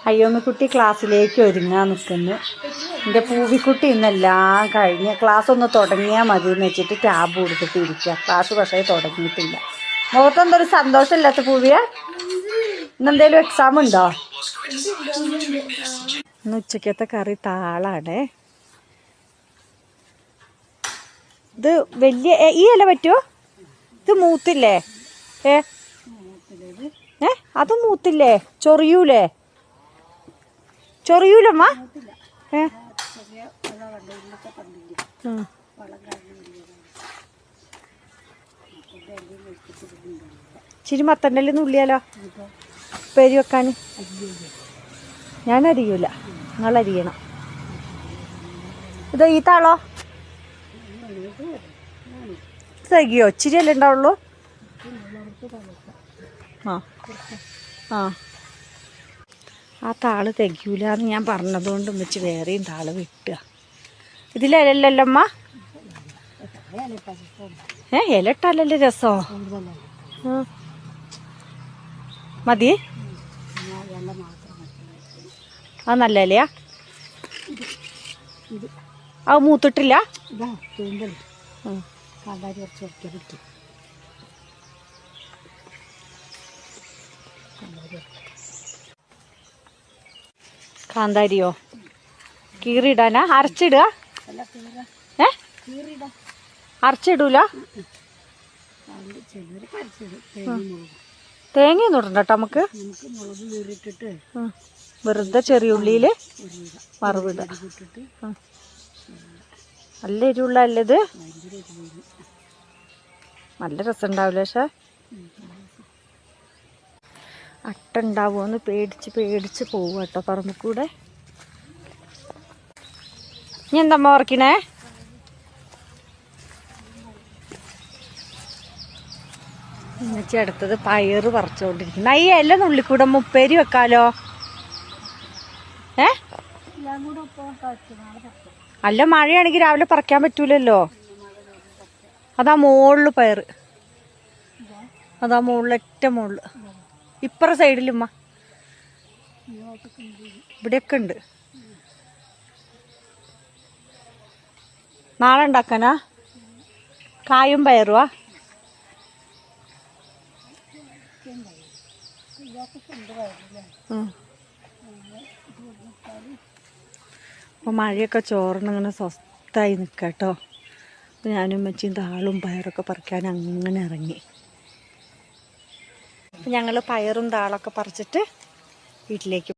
അയ്യോമ്മക്കുട്ടി ക്ലാസ്സിലേക്ക് ഒരുങ്ങാൻ നിൽക്കുന്നു. എൻ്റെ പൂവിക്കുട്ടി ഇന്നെല്ലാം കഴിഞ്ഞ് ക്ലാസ് ഒന്ന് തുടങ്ങിയാൽ മതി എന്ന് വെച്ചിട്ട് ടാബ് കൊടുത്തിട്ട് ഇരിക്കുക. ക്ലാസ് പക്ഷേ തുടങ്ങിയിട്ടില്ല. മുഖത്തൊന്നൊരു സന്തോഷമില്ലാത്ത പൂവിയെ. ഇന്നെന്തേലും എക്സാം ഉണ്ടോ? ഇന്ന് ഉച്ചക്കത്തെ കറി താളാണേ. ഇത് വലിയ ഈ ഇല പറ്റുമോ? ഇത് മൂത്തില്ലേ? അത് മൂത്തില്ലേ? ചൊറിയൂലേ? ചൊറിയൂലമ്മ? ചിരി മത്തണ്ടല്ലൊന്നും ഉള്ളിയാലോ പേര് വെക്കാൻ. ഞാൻ അരിയൂല, നിങ്ങൾ അരിയണം. ഇത് ഈ താളോ തികയോ? ഇച്ചിരിയല്ലേ ഉണ്ടാവുള്ളൂ. ആ താള് തികയൂല എന്ന് ഞാൻ പറഞ്ഞതുകൊണ്ട് വെച്ച് വേറെയും താള് വിട്ടുക. ഇതിലല്ലല്ലോ അമ്മ? ഇല ഇട്ടാലല്ലേ രസോ? മതി. അത് നല്ല ഇലയാ? അത് മൂത്തിട്ടില്ല. കാന്താരിയോ? കീറിയിടാനാ? അരച്ചിടുക? അരച്ചിടൂല? തേങ്ങയൊന്നും ഇടണ്ട കേട്ടോ നമുക്ക്. വെറുതെ ചെറിയ ഉള്ളിയിൽ വറവിട. നല്ല എരിവുള്ള അല്ലേ ഇത്? നല്ല രസം ഉണ്ടാവില്ല. പക്ഷെ അട്ട ഉണ്ടാവുമെന്ന് പേടിച്ച് പോവുക കേട്ടോ പറമ്പിൽ കൂടെ. ഇനി എന്തമ്മ ഉറക്കണേ? എന്നുവെച്ച് അടുത്തത് പയറ് പറിച്ചുകൊണ്ടിരിക്കുന്നു. ഈ ഇല നുള്ളിക്കൂടെ ഉപ്പേരി വെക്കാലോ? അല്ല മഴയാണെങ്കിൽ രാവിലെ പറിക്കാൻ പറ്റൂലല്ലോ. അതാ മുകളില് പയറ്, അതാ മുകളിൽ ഏറ്റവും മുകളിൽ. ഇപ്പറ സൈഡിലുമ്മ ഇവിടെയൊക്കെ ഉണ്ട്. നാളെ ഉണ്ടാക്കാനാ? കായും പയറുവാ? അപ്പോൾ മഴയൊക്കെ ചോറിനിങ്ങനെ സ്വസ്ഥമായി നിൽക്കുക കേട്ടോ. അപ്പോൾ ഞാനും വെച്ചും താളും പയറൊക്കെ പറിക്കാൻ അങ്ങനെ ഇറങ്ങി. അപ്പം ഞങ്ങൾ പയറും താളൊക്കെ പറിച്ചിട്ട് വീട്ടിലേക്ക്